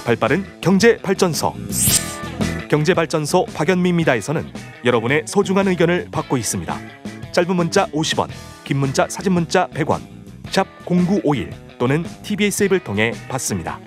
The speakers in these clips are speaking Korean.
발빠른 경제발전소. 경제발전소 박연미입니다에서는 여러분의 소중한 의견을 받고 있습니다. 짧은 문자 50원, 긴 문자 사진 문자 100원, 샵 0951 또는 TBS 앱을 통해 받습니다.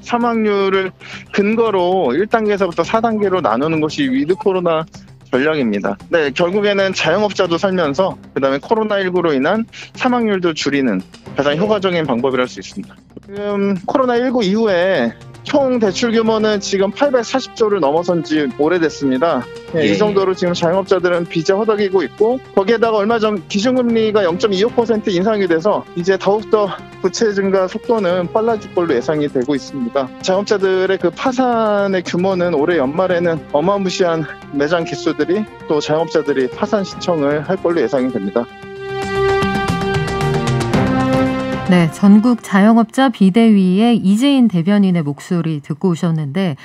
사망률을 근거로 1단계에서부터 4단계로 나누는 것이 위드 코로나 전략입니다. 네, 결국에는 자영업자도 살면서 그다음에 코로나19로 인한 사망률도 줄이는 가장 효과적인 방법이랄 수 있습니다. 지금 코로나19 이후에 총 대출 규모는 지금 840조를 넘어선 지 오래됐습니다. 네, 이 정도로 지금 자영업자들은 빚에 허덕이고 있고, 거기에다가 얼마 전 기준금리가 0.25% 인상이 돼서 이제 더욱더 부채 증가 속도는 빨라질 걸로 예상이 되고 있습니다. 자영업자들의 그 파산의 규모는 올해 연말에는 어마무시한 매장 개수들이 또 자영업자들이 파산 신청을 할 걸로 예상이 됩니다. 네, 전국 자영업자 비대위의 이재인 대변인의 목소리 듣고 오셨는데,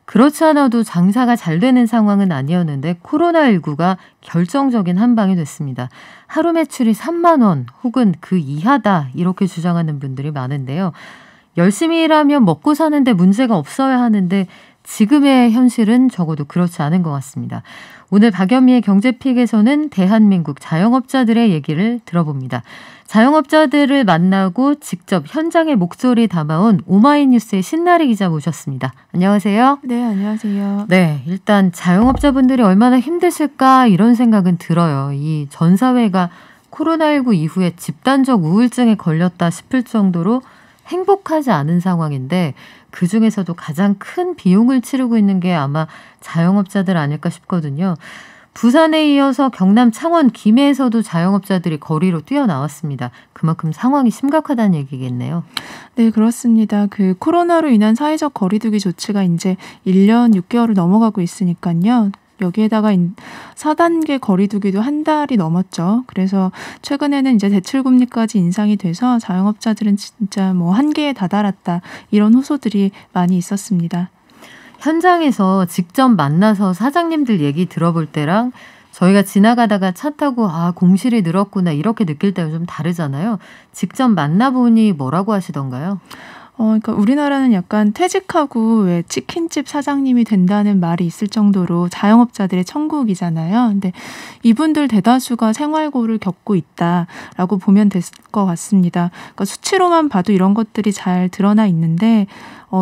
그렇지 않아도 장사가 잘 되는 상황은 아니었는데 코로나19가 결정적인 한 방이 됐습니다. 하루 매출이 3만 원 혹은 그 이하다 이렇게 주장하는 분들이 많은데요. 열심히 일하면 먹고 사는데 문제가 없어야 하는데 지금의 현실은 적어도 그렇지 않은 것 같습니다. 오늘 박연미의 경제픽에서는 대한민국 자영업자들의 얘기를 들어봅니다. 자영업자들을 만나고 직접 현장의 목소리 담아온 오마이뉴스의 신나리 기자 모셨습니다. 안녕하세요. 네, 안녕하세요. 네, 일단 자영업자분들이 얼마나 힘드실까 이런 생각은 들어요. 이 전 사회가 코로나19 이후에 집단적 우울증에 걸렸다 싶을 정도로 행복하지 않은 상황인데, 그중에서도 가장 큰 비용을 치르고 있는 게 아마 자영업자들 아닐까 싶거든요. 부산에 이어서 경남 창원 김해에서도 자영업자들이 거리로 뛰어나왔습니다. 그만큼 상황이 심각하다는 얘기겠네요. 네, 그렇습니다. 그 코로나로 인한 사회적 거리두기 조치가 이제 1년 6개월을 넘어가고 있으니까요. 여기에다가 4단계 거리두기도 한 달이 넘었죠. 그래서 최근에는 이제 대출금리까지 인상이 돼서 자영업자들은 진짜 뭐 한계에 다다랐다, 이런 호소들이 많이 있었습니다. 현장에서 직접 만나서 사장님들 얘기 들어볼 때랑 저희가 지나가다가 차 타고 공실이 늘었구나 이렇게 느낄 때는 좀 다르잖아요. 직접 만나보니 뭐라고 하시던가요? 그러니까 우리나라는 약간 퇴직하고 왜 치킨집 사장님이 된다는 말이 있을 정도로 자영업자들의 천국이잖아요. 근데 이분들 대다수가 생활고를 겪고 있다라고 보면 될 것 같습니다. 그러니까 수치로만 봐도 이런 것들이 잘 드러나 있는데,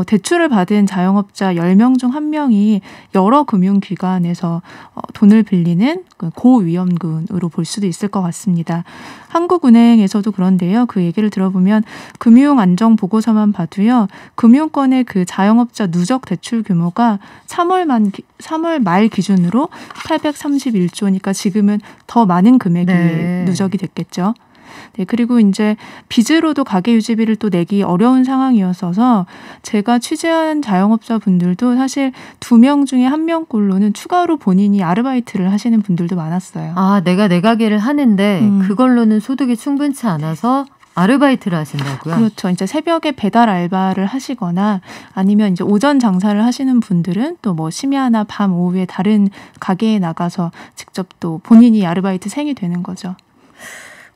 대출을 받은 자영업자 10명 중 1명이 여러 금융기관에서 돈을 빌리는 고위험군으로 볼 수도 있을 것 같습니다. 한국은행에서도 그런데요. 그 얘기를 들어보면 금융안정보고서만 봐도요, 금융권의 그 자영업자 누적 대출 규모가 3월 말 기준으로 831조니까 지금은 더 많은 금액이 누적이 됐겠죠. 네, 그리고 이제 빚으로도 가계 유지비를 또 내기 어려운 상황이었어서 제가 취재한 자영업자분들도 사실 2명 중에 1명꼴로는 추가로 본인이 아르바이트를 하시는 분들도 많았어요. 내가 내 가게를 하는데 그걸로는 소득이 충분치 않아서 아르바이트를 하신다고요? 그렇죠. 이제 새벽에 배달 알바를 하시거나 아니면 이제 오전 장사를 하시는 분들은 또 뭐 심야나 밤 오후에 다른 가게에 나가서 직접 또 본인이 아르바이트생이 되는 거죠.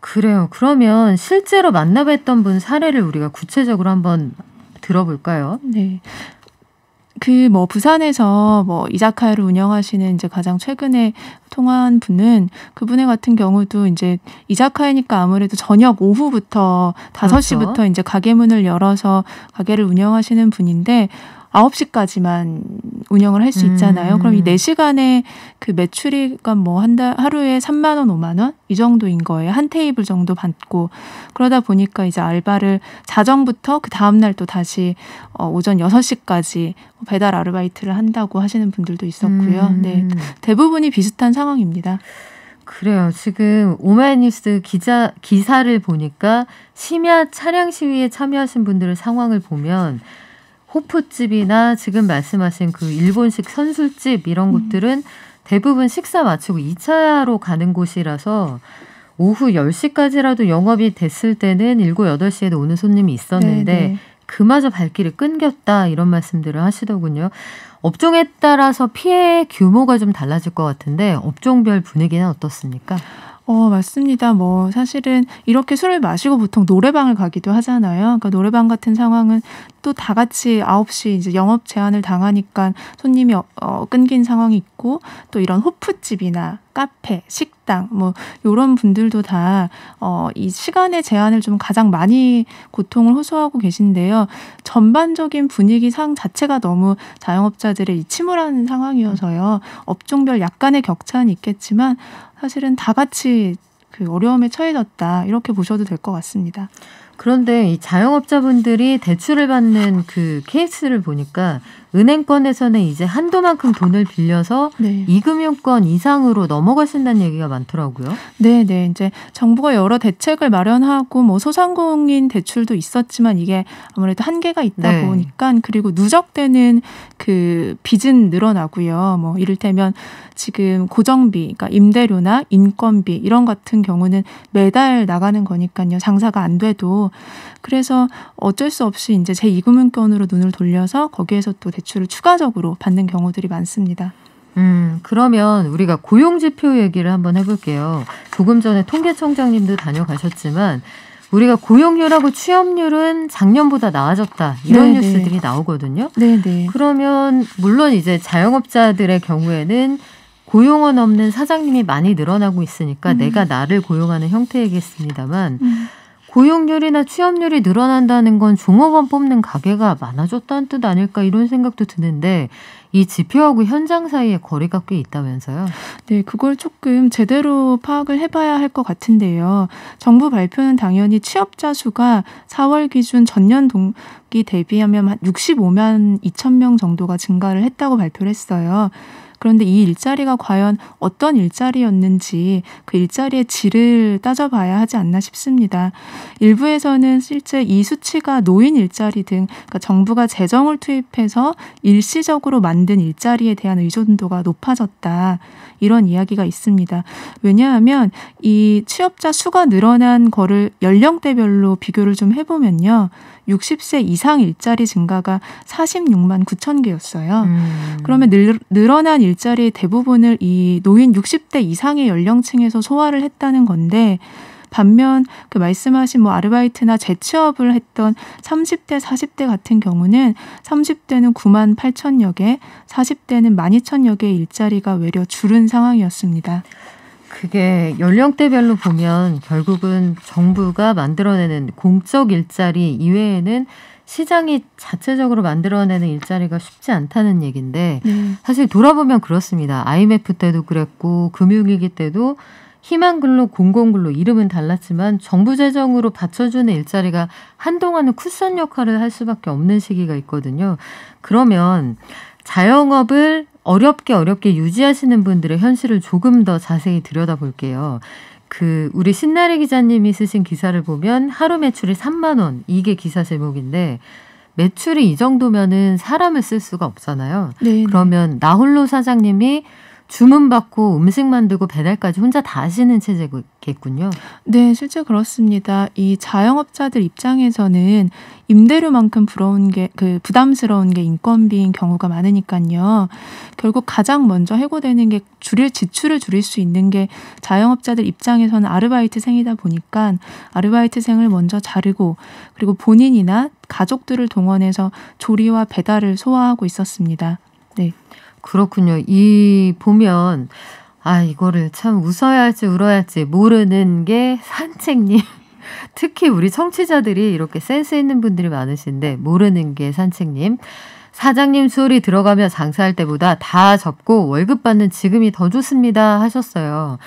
그래요. 그러면 실제로 만나뵀던 분 사례를 우리가 구체적으로 한번 들어볼까요? 네. 부산에서 이자카야를 운영하시는 이제 가장 최근에 통화한 분은, 그분의 같은 경우도 이제 이자카야니까 아무래도 저녁 오후부터 5시부터 그렇죠. 이제 가게 문을 열어서 가게를 운영하시는 분인데 9시까지만 운영을 할 수 있잖아요. 그럼 이 4시간에 그 매출이가 하루에 3만 원, 5만 원 이 정도인 거예요. 한 테이블 정도 받고. 그러다 보니까 이제 알바를 자정부터 그 다음 날 또 다시 오전 6시까지 배달 아르바이트를 한다고 하시는 분들도 있었고요. 네, 대부분이 비슷한 상황입니다. 그래요. 지금 오마이뉴스 기사를 보니까 심야 차량 시위에 참여하신 분들의 상황을 보면 호프집이나 지금 말씀하신 그 일본식 선술집 이런 곳들은 대부분 식사 마치고 2차로 가는 곳이라서 오후 10시까지라도 영업이 됐을 때는 7, 8시에도 오는 손님이 있었는데 네네. 그마저 발길이 끊겼다 이런 말씀들을 하시더군요. 업종에 따라서 피해 규모가 좀 달라질 것 같은데 업종별 분위기는 어떻습니까? 맞습니다. 사실은 이렇게 술을 마시고 보통 노래방을 가기도 하잖아요. 그러니까 노래방 같은 상황은 또 다 같이 9시 이제 영업 제한을 당하니까 손님이 끊긴 상황이 있고, 또 이런 호프집이나 카페, 식당 요런 분들도 다 이 시간의 제한을 좀 가장 많이 고통을 호소하고 계신데요. 전반적인 분위기상 자체가 너무 자영업자들의 이 침울한 상황이어서요. 업종별 약간의 격차는 있겠지만 사실은 다 같이 그 어려움에 처해졌다, 이렇게 보셔도 될 것 같습니다. 그런데 이 자영업자분들이 대출을 받는 그 케이스를 보니까 은행권에서는 이제 한도만큼 돈을 빌려서 네. 2금융권 이상으로 넘어가신다는 얘기가 많더라고요. 네. 이제 정부가 여러 대책을 마련하고 소상공인 대출도 있었지만 이게 아무래도 한계가 있다 네. 보니까, 그리고 누적되는 그 빚은 늘어나고요. 이를테면 지금 고정비, 그러니까 임대료나 인건비 이런 같은 경우는 매달 나가는 거니까요. 장사가 안 돼도. 그래서 어쩔 수 없이 이제 제2금융권으로 눈을 돌려서 거기에서 또 대출을 추가적으로 받는 경우들이 많습니다. 그러면 우리가 고용지표 얘기를 한번 해볼게요. 조금 전에 통계청장님도 다녀가셨지만 우리가 고용률하고 취업률은 작년보다 나아졌다, 이런 네네. 뉴스들이 나오거든요. 네네. 그러면 물론 이제 자영업자들의 경우에는 고용원 없는 사장님이 많이 늘어나고 있으니까 내가 나를 고용하는 형태이겠습니다만 고용률이나 취업률이 늘어난다는 건 종업원 뽑는 가게가 많아졌다는 뜻 아닐까, 이런 생각도 드는데 이 지표하고 현장 사이에 거리가 꽤 있다면서요? 네, 그걸 조금 제대로 파악을 해봐야 할 것 같은데요. 정부 발표는 당연히 취업자 수가 4월 기준 전년 동기 대비하면 한 65만 2천 명 정도가 증가를 했다고 발표를 했어요. 그런데 이 일자리가 과연 어떤 일자리였는지 그 일자리의 질을 따져봐야 하지 않나 싶습니다. 일부에서는 실제 이 수치가 노인 일자리 등, 그러니까 정부가 재정을 투입해서 일시적으로 만든 일자리에 대한 의존도가 높아졌다, 이런 이야기가 있습니다. 왜냐하면 이 취업자 수가 늘어난 거를 연령대별로 비교를 좀 해보면요. 60세 이상 일자리 증가가 46만 9천 개였어요. 그러면 늘어난 일자리의 대부분을 이 노인 60대 이상의 연령층에서 소화를 했다는 건데, 반면 그 말씀하신 아르바이트나 재취업을 했던 30대, 40대 같은 경우는 30대는 9만 8천여 개, 40대는 12,000여 개의 일자리가 외려 줄은 상황이었습니다. 그게 연령대별로 보면 결국은 정부가 만들어내는 공적 일자리 이외에는 시장이 자체적으로 만들어내는 일자리가 쉽지 않다는 얘기인데 사실 돌아보면 그렇습니다. IMF 때도 그랬고 금융위기 때도 희망근로, 공공근로 이름은 달랐지만 정부 재정으로 받쳐주는 일자리가 한동안은 쿠션 역할을 할 수밖에 없는 시기가 있거든요. 그러면 자영업을 어렵게 유지하시는 분들의 현실을 조금 더 자세히 들여다볼게요. 우리 신나래 기자님이 쓰신 기사를 보면 하루 매출이 3만 원, 이게 기사 제목인데 매출이 이 정도면은 사람을 쓸 수가 없잖아요. 네. 그러면 나홀로 사장님이 주문 받고 음식 만들고 배달까지 혼자 다 하시는 체제겠군요. 네, 실제 그렇습니다. 이 자영업자들 입장에서는 임대료만큼 부담스러운 게 인건비인 경우가 많으니까요. 결국 가장 먼저 해고되는 게 지출을 줄일 수 있는 게 자영업자들 입장에서는 아르바이트생이다 보니까 아르바이트생을 먼저 자르고, 그리고 본인이나 가족들을 동원해서 조리와 배달을 소화하고 있었습니다. 네. 그렇군요. 보면 이거를 참 웃어야 할지 울어야 할지 모르는 게 산책님. 특히 우리 청취자들이 이렇게 센스 있는 분들이 많으신데 모르는 게 산책님. 사장님 수월이 들어가며 장사할 때보다 다 접고 월급 받는 지금이 더 좋습니다 하셨어요.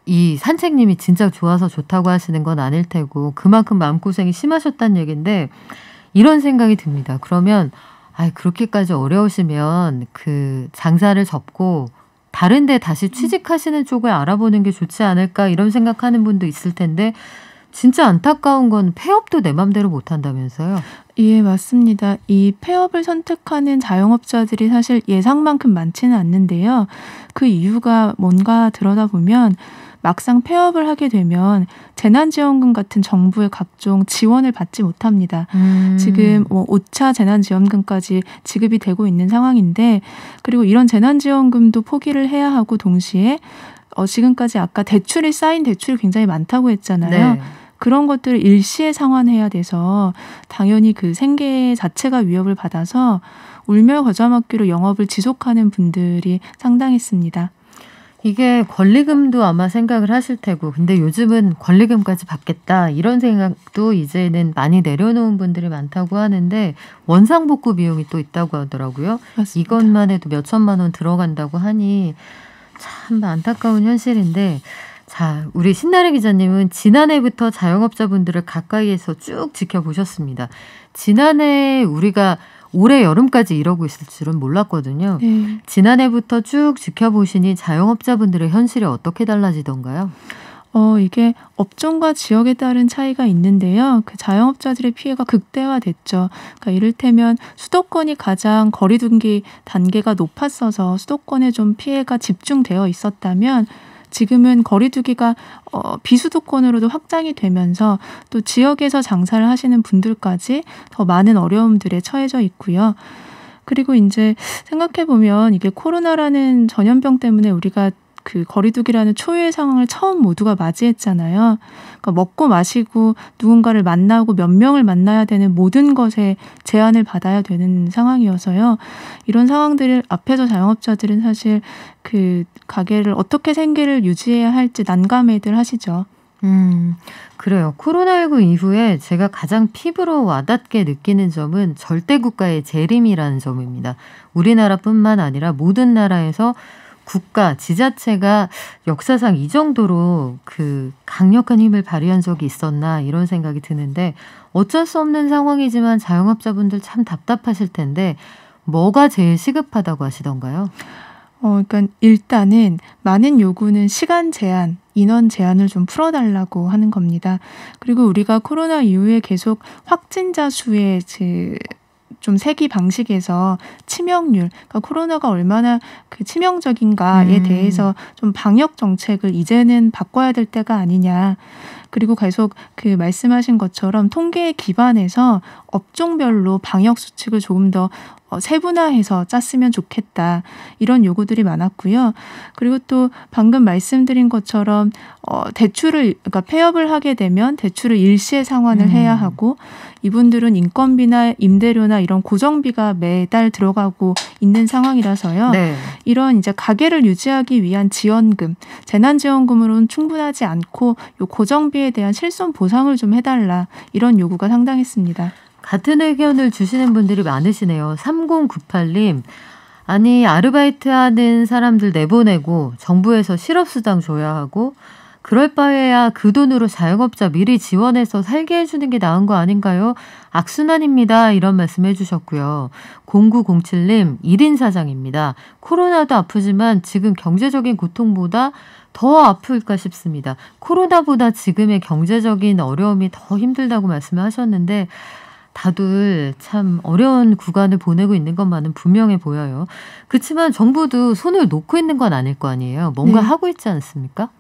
이 산책님이 진짜 좋아서 좋다고 하시는 건 아닐 테고 그만큼 마음고생이 심하셨다는 얘기인데 이런 생각이 듭니다. 그러면 그렇게까지 어려우시면 그 장사를 접고 다른 데 다시 취직하시는 쪽을 알아보는 게 좋지 않을까, 이런 생각하는 분도 있을 텐데 진짜 안타까운 건 폐업도 내 맘대로 못한다면서요? 예, 맞습니다. 이 폐업을 선택하는 자영업자들이 사실 예상만큼 많지는 않는데요. 그 이유가 뭔가 들여다보면 막상 폐업을 하게 되면 재난지원금 같은 정부의 각종 지원을 받지 못합니다. 지금 5차 재난지원금까지 지급이 되고 있는 상황인데, 그리고 이런 재난지원금도 포기를 해야 하고 동시에 지금까지 아까 대출이 쌓인 대출이 굉장히 많다고 했잖아요. 네. 그런 것들을 일시에 상환해야 돼서 당연히 그 생계 자체가 위협을 받아서 울며 겨자 먹기로 영업을 지속하는 분들이 상당했습니다. 이게 권리금도 아마 생각을 하실 테고, 근데 요즘은 권리금까지 받겠다 이런 생각도 이제는 많이 내려놓은 분들이 많다고 하는데 원상복구 비용이 또 있다고 하더라고요. 맞습니다. 이것만 해도 몇 천만 원 들어간다고 하니 참 안타까운 현실인데, 자, 우리 신나래 기자님은 지난해부터 자영업자분들을 가까이에서 쭉 지켜보셨습니다. 지난해 우리가 올해 여름까지 이러고 있을 줄은 몰랐거든요. 네. 지난해부터 쭉 지켜보시니 자영업자분들의 현실이 어떻게 달라지던가요? 이게 업종과 지역에 따른 차이가 있는데요. 그 자영업자들의 피해가 극대화됐죠. 그러니까 이를테면 수도권이 가장 거리두기 단계가 높았어서 수도권에 좀 피해가 집중되어 있었다면 지금은 거리두기가 비수도권으로도 확장이 되면서 또 지역에서 장사를 하시는 분들까지 더 많은 어려움들에 처해져 있고요. 그리고 이제 생각해 보면 이게 코로나라는 전염병 때문에 우리가 그 거리두기라는 초유의 상황을 처음 모두가 맞이했잖아요. 그러니까 먹고 마시고 누군가를 만나고 몇 명을 만나야 되는 모든 것에 제한을 받아야 되는 상황이어서요. 이런 상황들을 앞에서 자영업자들은 사실 그 가게를 어떻게 생계를 유지해야 할지 난감해들 하시죠. 그래요. 코로나19 이후에 제가 가장 피부로 와닿게 느끼는 점은 절대 국가의 재림이라는 점입니다. 우리나라뿐만 아니라 모든 나라에서 국가, 지자체가 역사상 이 정도로 그 강력한 힘을 발휘한 적이 있었나 이런 생각이 드는데, 어쩔 수 없는 상황이지만 자영업자분들 참 답답하실 텐데 뭐가 제일 시급하다고 하시던가요? 그러니까 일단은 많은 요구는 시간 제한, 인원 제한을 좀 풀어달라고 하는 겁니다. 그리고 우리가 코로나 이후에 계속 확진자 수의 좀 세기 방식에서 치명률, 그러니까 코로나가 얼마나 그 치명적인가에 대해서 좀 방역 정책을 이제는 바꿔야 될 때가 아니냐. 그리고 계속 그 말씀하신 것처럼 통계에 기반해서 업종별로 방역 수칙을 조금 더 세분화해서 짰으면 좋겠다. 이런 요구들이 많았고요. 그리고 또 방금 말씀드린 것처럼 그러니까 폐업을 하게 되면 대출을 일시에 상환을 해야 하고, 이분들은 인건비나 임대료나 이런 고정비가 매달 들어가고 있는 상황이라서요. 네. 이런 이제 가게를 유지하기 위한 지원금, 재난지원금으로는 충분하지 않고 요 고정비에 대한 실손 보상을 좀 해달라, 이런 요구가 상당했습니다. 같은 의견을 주시는 분들이 많으시네요. 3098님, 아니 아르바이트 하는 사람들 내보내고 정부에서 실업수당 줘야 하고 그럴 바에야 그 돈으로 자영업자 미리 지원해서 살게 해주는 게 나은 거 아닌가요? 악순환입니다. 이런 말씀 해주셨고요. 0907님, 1인 사장입니다. 코로나도 아프지만 지금 경제적인 고통보다 더 아플까 싶습니다. 코로나보다 지금의 경제적인 어려움이 더 힘들다고 말씀하셨는데 다들 참 어려운 구간을 보내고 있는 것만은 분명해 보여요. 그렇지만 정부도 손을 놓고 있는 건 아닐 거 아니에요. 뭔가 네. 하고 있지 않습니까?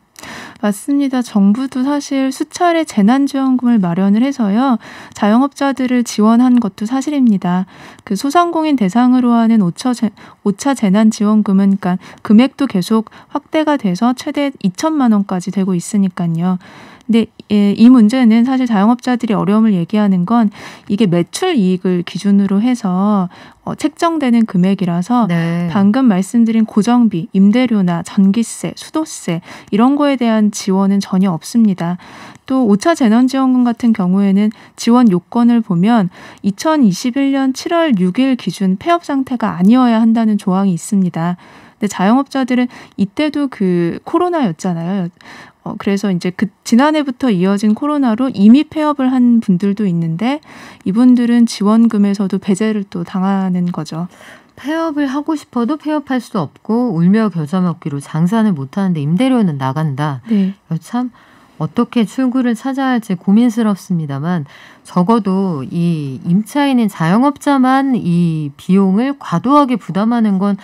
맞습니다. 정부도 사실 수차례 재난지원금을 마련을 해서요. 자영업자들을 지원한 것도 사실입니다. 그 소상공인 대상으로 하는 5차 재난지원금은 그러니까 금액도 계속 확대가 돼서 최대 2천만 원까지 되고 있으니까요. 근데 이 문제는 사실 자영업자들이 어려움을 얘기하는 건 이게 매출 이익을 기준으로 해서 책정되는 금액이라서 네. 방금 말씀드린 고정비, 임대료나 전기세, 수도세 이런 거에 대한 지원은 전혀 없습니다. 또 5차 재난지원금 같은 경우에는 지원 요건을 보면 2021년 7월 6일 기준 폐업 상태가 아니어야 한다는 조항이 있습니다. 근데 자영업자들은 이때도 그 코로나였잖아요. 그래서 이제 지난해부터 이어진 코로나로 이미 폐업을 한 분들도 있는데 이분들은 지원금에서도 배제를 또 당하는 거죠. 폐업을 하고 싶어도 폐업할 수 없고 울며 겨자 먹기로 장사는 못하는데 임대료는 나간다. 네. 참 어떻게 출구를 찾아야 할지 고민스럽습니다만 적어도 이 임차인인 자영업자만 이 비용을 과도하게 부담하는 건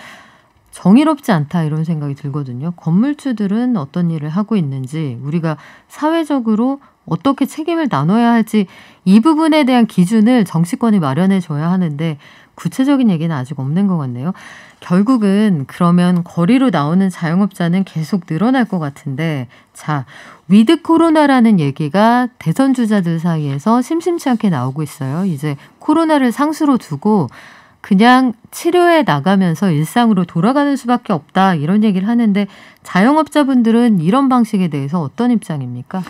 정의롭지 않다 이런 생각이 들거든요. 건물주들은 어떤 일을 하고 있는지 우리가 사회적으로 어떻게 책임을 나눠야 할지 이 부분에 대한 기준을 정치권이 마련해 줘야 하는데 구체적인 얘기는 아직 없는 것 같네요. 결국은 그러면 거리로 나오는 자영업자는 계속 늘어날 것 같은데, 자, 위드 코로나라는 얘기가 대선 주자들 사이에서 심심치 않게 나오고 있어요. 이제 코로나를 상수로 두고 그냥 치료해 나가면서 일상으로 돌아가는 수밖에 없다, 이런 얘기를 하는데, 자영업자분들은 이런 방식에 대해서 어떤 입장입니까?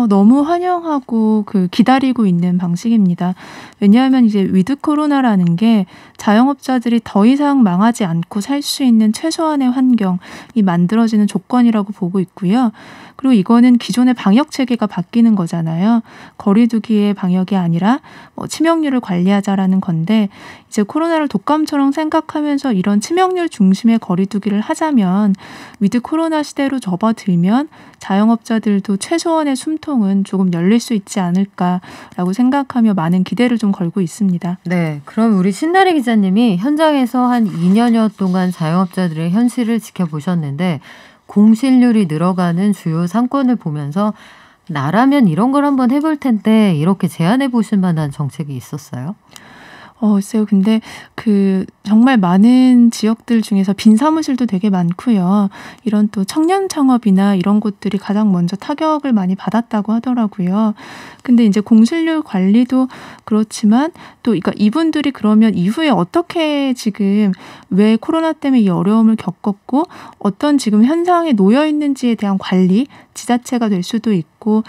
너무 환영하고 기다리고 있는 방식입니다. 왜냐하면 이제 위드 코로나라는 게 자영업자들이 더 이상 망하지 않고 살 수 있는 최소한의 환경이 만들어지는 조건이라고 보고 있고요. 그리고 이거는 기존의 방역 체계가 바뀌는 거잖아요. 거리 두기의 방역이 아니라 치명률을 관리하자라는 건데, 이제 코로나를 독감처럼 생각하면서 이런 치명률 중심의 거리 두기를 하자면 위드 코로나 시대로 접어들면 자영업자들도 최소한의 숨통은 조금 열릴 수 있지 않을까라고 생각하며 많은 기대를 좀 걸고 있습니다. 네, 그럼 우리 신나래 기자님이 현장에서 한 2년여 동안 자영업자들의 현실을 지켜보셨는데, 공실률이 늘어가는 주요 상권을 보면서 나라면 이런 걸 한번 해볼 텐데, 이렇게 제안해 보실 만한 정책이 있었어요? 글쎄요. 근데 정말 많은 지역들 중에서 빈 사무실도 되게 많고요. 이런 또 청년 창업이나 이런 곳들이 가장 먼저 타격을 많이 받았다고 하더라고요. 근데 이제 공실률 관리도 그렇지만 또 그러니까 이분들이 그러면 이후에 어떻게 지금 왜 코로나 때문에 이 어려움을 겪었고 어떤 지금 현상에 놓여 있는지에 대한 관리, 지자체가 될 수도 있고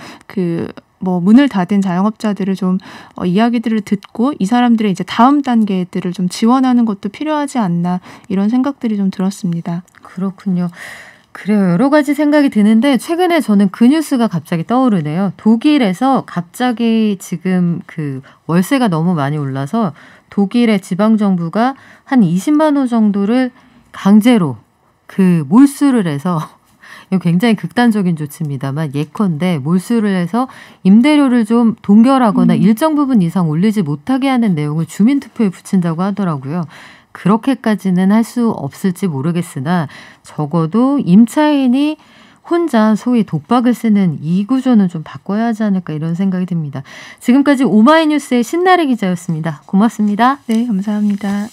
문을 닫은 자영업자들을 좀 이야기들을 듣고 이 사람들의 이제 다음 단계들을 좀 지원하는 것도 필요하지 않나, 이런 생각들이 좀 들었습니다. 그렇군요. 그래요. 여러 가지 생각이 드는데, 최근에 저는 그 뉴스가 갑자기 떠오르네요. 독일에서 갑자기 지금 월세가 너무 많이 올라서 독일의 지방정부가 한 20만 호 정도를 강제로 몰수를 해서, 굉장히 극단적인 조치입니다만 예컨대 몰수를 해서 임대료를 좀 동결하거나 일정 부분 이상 올리지 못하게 하는 내용을 주민투표에 붙인다고 하더라고요. 그렇게까지는 할 수 없을지 모르겠으나 적어도 임차인이 혼자 소위 독박을 쓰는 이 구조는 좀 바꿔야 하지 않을까, 이런 생각이 듭니다. 지금까지 오마이뉴스의 신나래 기자였습니다. 고맙습니다. 네, 감사합니다.